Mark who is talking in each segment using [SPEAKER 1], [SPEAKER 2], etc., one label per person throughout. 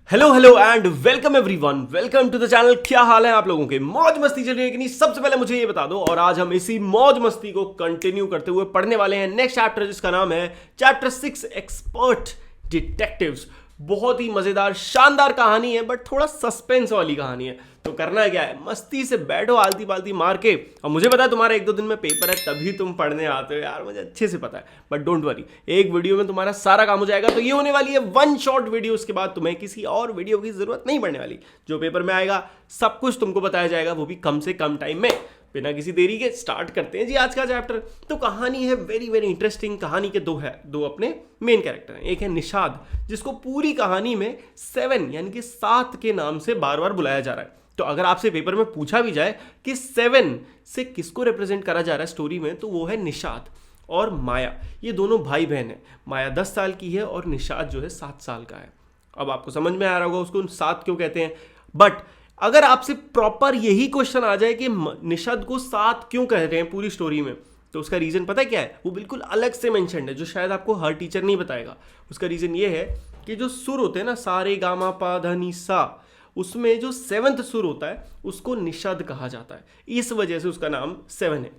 [SPEAKER 1] Hello hello and welcome everyone, welcome to the channel. क्या हाल है आप लोगों के? मौज मस्ती चल रही है कि नहीं? सबसे पहले मुझे ये बता दो। और आज हम इसी मौज मस्ती को कंटिन्यू करते हुए पढ़ने वाले हैं नेक्स्ट चैप्टर, जिसका नाम है चैप्टर 6 एक्सपर्ट डिटेक्टिव्स। बहुत ही मजेदार शानदार कहानी है, बट थोड़ा सस्पेंस वाली कहानी है। तो करना क्या है, मस्ती से बैठो आलती पालती मार के। और मुझे पता है तुम्हारा एक दो दिन में पेपर है, तभी तुम पढ़ने आते हो यार, मुझे अच्छे से पता है। बट डोंट वरी, एक वीडियो में तुम्हारा सारा काम हो जाएगा। तो ये होने वाली है वन शॉट वीडियो, उसके बाद तुम्हें किसी और वीडियो की जरूरत नहीं पड़ने वाली। जो पेपर में आएगा सब कुछ तुमको बताया जाएगा, वो भी कम से कम टाइम में। बिना किसी देरी के स्टार्ट करते हैं जी आज का चैप्टर। तो कहानी है वेरी वेरी इंटरेस्टिंग। कहानी के दो अपने मेन कैरेक्टर हैं। एक है निषाद, जिसको पूरी कहानी में 7 यानी कि 7 के नाम से बार बार बुलाया जा रहा है। तो अगर आपसे पेपर में पूछा भी जाए कि 7 से किसको रिप्रेजेंट करा जा रहा है स्टोरी में, तो वो है निषाद और माया। ये दोनों भाई बहन है। माया 10 साल की है और निषाद जो है 7 साल का है। अब आपको समझ में आ रहा होगा उसको 7 क्यों कहते हैं। बट अगर आपसे प्रॉपर यही क्वेश्चन आ जाए कि निषाद को 7 क्यों कह रहे हैं पूरी स्टोरी में, तो उसका रीजन पता है क्या है? वो बिल्कुल अलग से मेंशन्ड है, जो शायद आपको हर टीचर नहीं बताएगा। उसका रीजन ये है कि जो सुर होते हैं ना, सारे गामा पा धा नी सा, उसमें जो 7th सुर होता है उसको निषाद कहा जाता है। इस वजह से उसका नाम 7 है।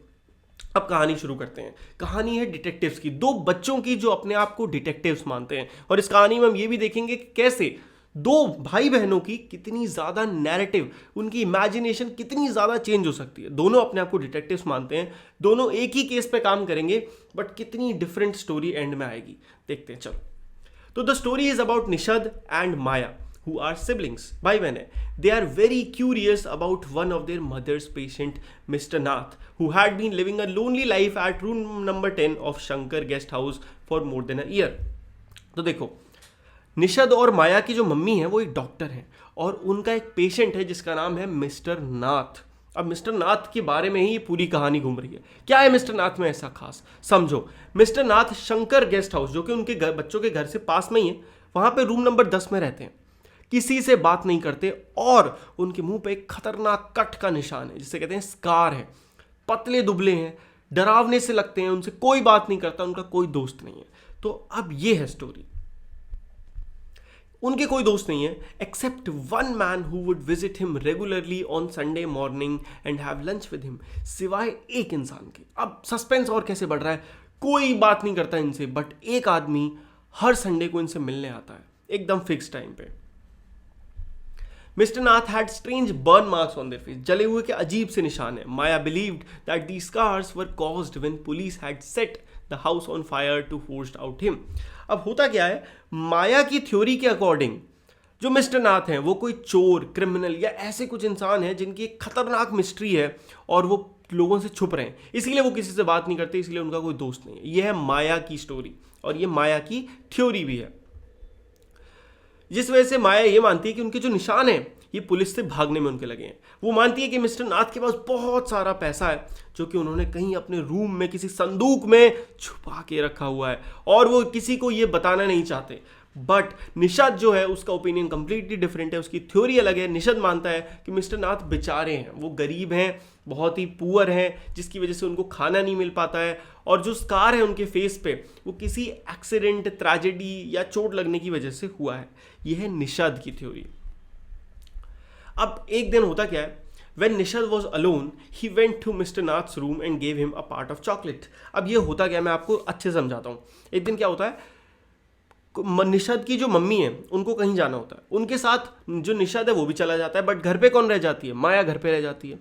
[SPEAKER 1] अब कहानी शुरू करते हैं। कहानी है डिटेक्टिव्स की, 2 बच्चों की जो अपने आप को डिटेक्टिव्स मानते हैं। और इस कहानी में हम ये भी देखेंगे कि कैसे 2 भाई बहनों की कितनी ज्यादा नैरेटिव, उनकी इमेजिनेशन कितनी ज्यादा चेंज हो सकती है। दोनों अपने आप को डिटेक्टिव्स मानते हैं, दोनों एक ही केस पे काम करेंगे, बट कितनी डिफरेंट स्टोरी एंड में आएगी देखते हैं। चलो, तो the story is about Nishad and Maya, who are siblings, भाई बहन है। They are very curious about one of their mother's patient, Mr. Nath, who had been living a lonely life at room number 10 of Shankar guest house for more than a year. तो देखो, निषाद और माया की जो mummy है वो एक doctor है, और उनका एक पेशेंट है जिसका नाम है मिस्टर नाथ। अब मिस्टर नाथ के बारे में ही ये पूरी कहानी घूम रही है। क्या है मिस्टर नाथ में ऐसा खास, समझो। मिस्टर नाथ शंकर गेस्ट हाउस, जो कि उनके बच्चों के घर से पास में ही है, वहां पे रूम नंबर 10 में रहते हैं। किसी से बात नहीं करते, और उनके मुंह पे एक खतरनाक कट का निशान है, जिसे कहते हैं स्कार है। पतले दुबले हैं, डरावने से लगते हैं, उनसे कोई बात नहीं करता, उनका कोई दोस्त नहीं है। तो अब ये है स्टोरी। उनके कोई दोस्त नहीं है except one man who would visit him regularly on Sunday morning and have lunch with him, सिवाय एक इंसान के। अब सस्पेंस और कैसे बढ़ रहा है। कोई बात नहीं करता इनसे, बट एक आदमी हर संडे को इनसे मिलने आता है, एकदम फिक्स टाइम पे। Mr. Nath had strange burn marks on their face. जले हुए के अजीब से निशान है। Maya believed that these scars were caused when police had set the house on fire to force out him. अब होता क्या है, माया की थ्योरी के अकॉर्डिंग जो मिस्टर नाथ हैं वो कोई चोर, क्रिमिनल या ऐसे कुछ इंसान है जिनकी एक खतरनाक मिस्ट्री है, और वो लोगों से छुप रहे हैं, इसीलिए वो किसी से बात नहीं करते, इसलिए उनका कोई दोस्त नहीं है। ये है माया की स्टोरी, और ये माया की थ्योरी भी है, जिस वजह से माया ये मानती है कि उनके जो निशान हैं ये पुलिस से भागने में उनके लगे हैं। वो मानती है कि मिस्टर नाथ के पास बहुत सारा पैसा है, जो कि उन्होंने कहीं अपने रूम में किसी संदूक में छुपा के रखा हुआ है, और वो किसी को ये बताना नहीं चाहते। बट निषाद जो है उसका ओपिनियन कंप्लीटली डिफरेंट है, उसकी थ्योरी अलग है। निषाद मानता है कि मिस्टर नाथ बेचारे हैं, वो गरीब हैं, बहुत ही पुअर हैं, जिसकी वजह से उनको खाना नहीं मिल पाता है, और जो स्कार है उनके फेस पे वो किसी एक्सीडेंट, ट्रेजेडी या चोट लगने की वजह से हुआ है। यह है निषाद की थ्योरी। अब एक दिन होता क्या है, when Nishad was alone, he went to Mr. Nath's room and gave him a part of chocolate. अब ये होता क्या, मैं आपको अच्छे समझाता हूँ। एक दिन क्या होता है, निषाद की जो मम्मी है उनको कहीं जाना होता है, उनके साथ जो निषाद है वो भी चला जाता है, बट घर पे कौन रह जाती है? माया घर पे रह जाती है।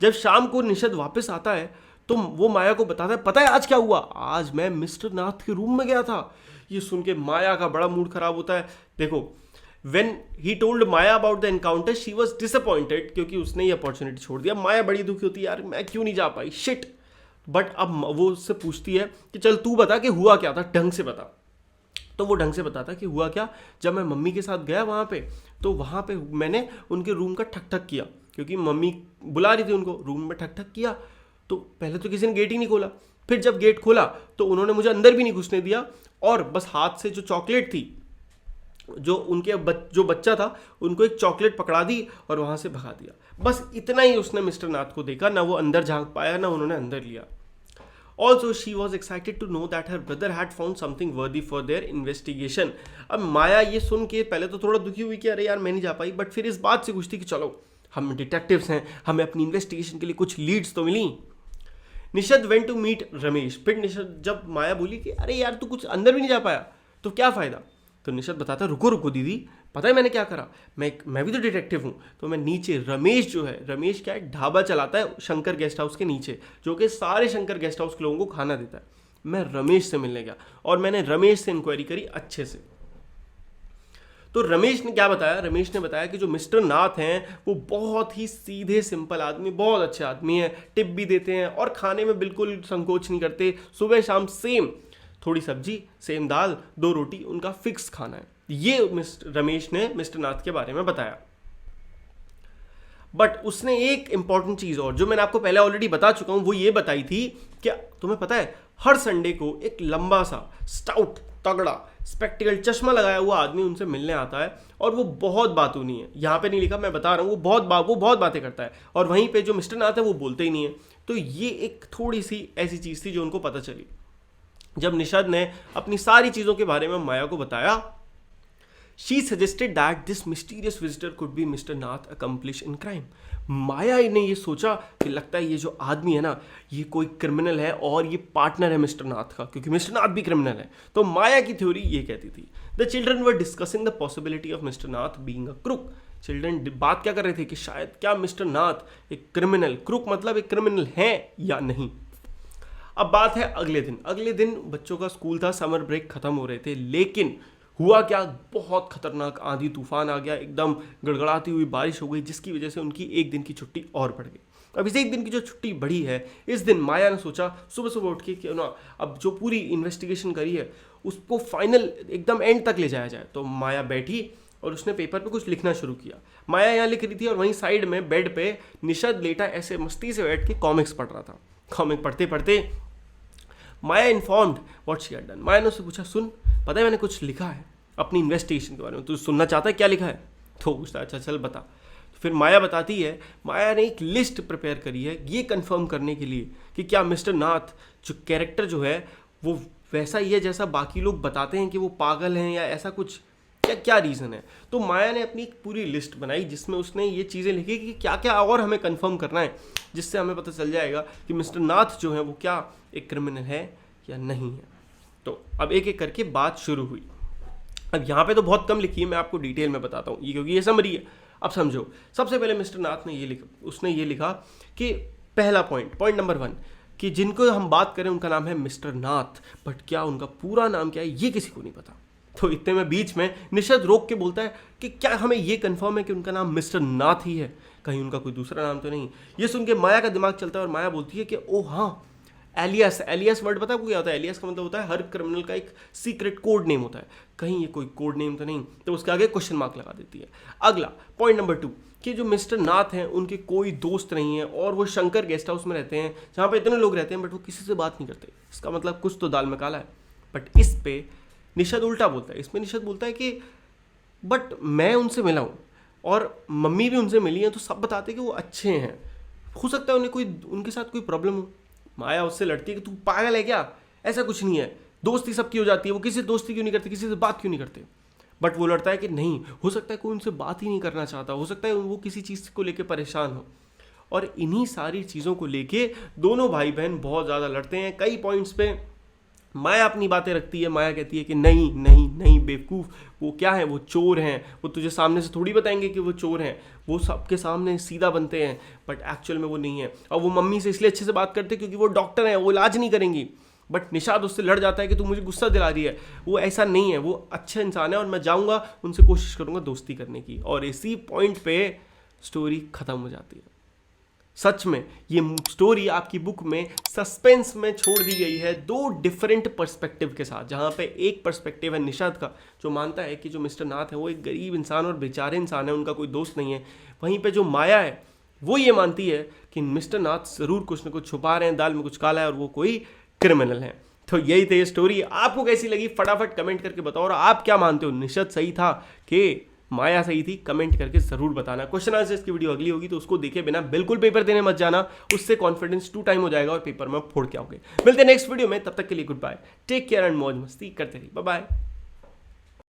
[SPEAKER 1] जब शाम को निषाद वापस आता है तो वो माया को बताता है, पता है आज क्या हुआ? आज मैं मिस्टर नाथ के रूम में गया था। ये सुन के माया का बड़ा मूड खराब होता है। देखो, when he told Maya about the encounter, she was disappointed, क्योंकि उसने ये अपॉर्चुनिटी छोड़ दिया। माया बड़ी दुखी होती है, यार मैं क्यों नहीं जा पाई, शिट। बट अब वो उससे पूछती है कि चल तू बता कि हुआ क्या था, ढंग से बता। तो वो ढंग से बताता कि हुआ क्या, जब मैं मम्मी के साथ गया वहाँ पे, तो वहाँ पे मैंने उनके रूम का ठक ठक किया, क्योंकि मम्मी बुला रही थी उनको। रूम में ठक ठक किया तो पहले तो किसी ने गेट ही नहीं खोला, फिर जब गेट खोला तो उन्होंने मुझे अंदर भी नहीं घुसने दिया, और बस हाथ से जो चॉकलेट थी, जो उनके जो बच्चा था, उनको एक चॉकलेट पकड़ा दी और वहाँ से भगा दिया। बस इतना ही उसने मिस्टर नाथ को देखा, ना वो अंदर झांक पाया, ना उन्होंने अंदर लिया। Also she was excited to know that her brother had found something worthy for their investigation. अब माया ये सुन के पहले तो थोड़ा दुखी हुई कि अरे यार मैं नहीं जा पाई, बट फिर इस बात से खुश थी कि चलो हम डिटेक्टिव्स हैं, हमें अपनी इन्वेस्टिगेशन के लिए कुछ लीड्स तो मिली। निशद वेंट टू मीट रमेश। फिर निशद, जब माया बोली कि अरे यार तू कुछ अंदर भी नहीं जा पाया तो क्या फ़ायदा, तो निशद बताता रुको रुको दीदी, पता है मैंने क्या करा, मैं भी तो डिटेक्टिव हूँ। तो मैं नीचे, रमेश जो है, रमेश क्या है, ढाबा चलाता है शंकर गेस्ट हाउस के नीचे, जो कि सारे शंकर गेस्ट हाउस के लोगों को खाना देता है। मैं रमेश से मिलने गया और मैंने रमेश से इंक्वायरी करी अच्छे से। तो रमेश ने क्या बताया, रमेश ने बताया कि जो मिस्टर नाथ हैं वो बहुत ही सीधे सिंपल आदमी, बहुत अच्छे आदमी हैं, टिप भी देते हैं और खाने में बिल्कुल संकोच नहीं करते। सुबह शाम सेम, थोड़ी सब्जी, सेम दाल, 2 रोटी, उनका फिक्स खाना है। ये रमेश ने मिस्टर नाथ के बारे में बताया। बट उसने एक इंपॉर्टेंट चीज़ और, जो मैंने आपको पहले ऑलरेडी बता चुका हूँ, वो ये बताई थी कि तुम्हें पता है हर संडे को एक लंबा सा स्टाउट तगड़ा स्पेक्टिकल चश्मा लगाया हुआ आदमी उनसे मिलने आता है और वो बहुत बातूनी है। यहाँ पे नहीं लिखा, मैं बता रहा हूँ, वो बहुत बातें करता है और वहीं पे जो मिस्टर नाथ है वो बोलते ही नहीं है। तो ये एक थोड़ी सी ऐसी चीज़ थी जो उनको पता चली। जब निशद ने अपनी सारी चीज़ों के बारे में माया को बताया, she suggested that this mysterious visitor could be mister Nath accomplish in crime. Maya ने ये सोचा कि लगता है ये जो आदमी है ना, ये कोई क्रिमिनल है और ये पार्टनर है मिस्टर नाथ का, क्योंकि मिस्टर नाथ भी क्रिमिनल है। तो माया की थ्योरी ये कहती थी, the children were discussing the possibility of mister Nath being a crook. Children बात क्या कर रहे थे कि शायद क्या मिस्टर नाथ एक क्रिमिनल, क्रुक मतलब एक क्रिमिनल है या नहीं। अब बात है अगले दिन बच्चों का स्कूल था, समर ब्रेक खत्म हो रहे थे, लेकिन हुआ क्या, बहुत खतरनाक आंधी तूफान आ गया, एकदम गड़गड़ाती हुई बारिश हो गई, जिसकी वजह से उनकी एक दिन की छुट्टी और बढ़ गई। अब इस एक दिन की जो छुट्टी बढ़ी है, इस दिन माया ने सोचा सुबह सुबह उठ के कि ना अब जो पूरी इन्वेस्टिगेशन करी है उसको फाइनल एकदम एंड तक ले जाया जाए। तो माया बैठी और उसने पेपर पे कुछ लिखना शुरू किया। माया यहाँ लिख रही थी और वहीं साइड में बेड पे निशद लेटा ऐसे मस्ती से बैठ के कॉमिक्स पढ़ रहा था। कॉमिक पढ़ते पढ़ते Maya informed what she had done. Maya ने उससे पूछा, सुन पता है मैंने कुछ लिखा है अपनी इन्वेस्टिगेशन के बारे में, तू सुनना चाहता है, क्या लिखा है? तो पूछता अच्छा चल बता। तो फिर माया बताती है, माया ने एक लिस्ट प्रिपेयर करी है ये कंफर्म करने के लिए कि क्या मिस्टर नाथ जो कैरेक्टर जो है वो वैसा ही है जैसा बाकी लोग बताते हैं कि वो पागल हैं या ऐसा कुछ, क्या रीज़न है। तो माया ने अपनी एक पूरी लिस्ट बनाई जिसमें उसने ये चीज़ें लिखी कि क्या क्या और हमें कंफर्म करना है, जिससे हमें पता चल जाएगा कि मिस्टर नाथ जो है वो क्या एक क्रिमिनल है या नहीं है। तो अब एक एक करके बात शुरू हुई। अब यहाँ पे तो बहुत कम लिखी है, मैं आपको डिटेल में बताता हूँ ये, क्योंकि ये समरी है। अब समझो, सबसे पहले मिस्टर नाथ ने उसने ये लिखा कि पहला पॉइंट नंबर 1 कि जिनको हम बात करें उनका नाम है मिस्टर नाथ, बट क्या उनका पूरा नाम क्या है ये किसी को नहीं पता। तो इतने में बीच में निशद रोक के बोलता है कि क्या हमें ये कंफर्म है कि उनका नाम मिस्टर नाथ ही है, कहीं उनका कोई दूसरा नाम तो नहीं। ये सुन के माया का दिमाग चलता है और माया बोलती है कि ओ हाँ, एलियास वर्ड पता है आपको क्या होता है? एलियास का मतलब होता है हर क्रिमिनल का एक सीक्रेट कोड नेम होता है, कहीं ये कोई कोड नेम तो नहीं। तो उसके आगे क्वेश्चन मार्क लगा देती है। अगला पॉइंट नंबर 2 कि जो मिस्टर नाथ हैं उनके कोई दोस्त नहीं है और वो शंकर गेस्ट हाउस में रहते हैं जहाँ पे इतने लोग रहते हैं, बट वो किसी से बात नहीं करते। इसका मतलब कुछ तो दाल में काला है। बट इस पे निशद उल्टा बोलता है। इसमें निशद बोलता है कि बट मैं उनसे मिला हूँ और मम्मी भी उनसे मिली हैं, तो सब बताते हैं कि वो अच्छे हैं, हो सकता है उनके साथ कोई प्रॉब्लम हो। माया उससे लड़ती है कि तू पागल है क्या, ऐसा कुछ नहीं है, दोस्ती सबकी हो जाती है, वो किसी से दोस्ती क्यों नहीं करते, किसी से बात क्यों नहीं करते। बट वो लड़ता है कि नहीं, हो सकता है कोई उनसे बात ही नहीं करना चाहता, हो सकता है वो किसी चीज़ को लेकर परेशान हो। और इन्हीं सारी चीज़ों को लेके दोनों भाई बहन बहुत ज़्यादा लड़ते हैं। कई पॉइंट्स पे माया अपनी बातें रखती है। माया कहती है कि नहीं नहीं नहीं बेवकूफ़, वो क्या है, वो चोर हैं, वो तुझे सामने से थोड़ी बताएंगे कि वो चोर हैं, वो सबके सामने सीधा बनते हैं, बट एक्चुअल में वो नहीं है। और वो मम्मी से इसलिए अच्छे से बात करते हैं क्योंकि वो डॉक्टर हैं, वो इलाज नहीं करेंगी। बट निशाद उससे लड़ जाता है कि तू मुझे गुस्सा दिला रही है, वो ऐसा नहीं है, वो अच्छा इंसान है और मैं जाऊँगा उनसे कोशिश करूँगा दोस्ती करने की। और इसी पॉइंट पर स्टोरी ख़त्म हो जाती है। सच में ये स्टोरी आपकी बुक में सस्पेंस में छोड़ दी गई है 2 डिफरेंट पर्सपेक्टिव के साथ, जहाँ पे एक पर्सपेक्टिव है निशाद का जो मानता है कि जो मिस्टर नाथ है वो एक गरीब इंसान और बेचारे इंसान है, उनका कोई दोस्त नहीं है। वहीं पे जो माया है वो ये मानती है कि मिस्टर नाथ ज़रूर कुछ न कुछ छुपा रहे हैं, दाल में कुछ काला है और वो कोई क्रिमिनल है। तो यही थी ये स्टोरी। आपको कैसी लगी फटाफट कमेंट करके बताओ, और आप क्या मानते हो, निशाद सही था कि माया सही थी, कमेंट करके जरूर बताना। क्वेश्चन आंसर्स की वीडियो अगली होगी तो उसको देखे बिना बिल्कुल पेपर देने मत जाना, उससे कॉन्फिडेंस 2 टाइम हो जाएगा और पेपर में फोड़ के आओगे। मिलते हैं नेक्स्ट वीडियो में, तब तक के लिए goodbye, take care and मौज मस्ती करते रहिए, बाय बाय।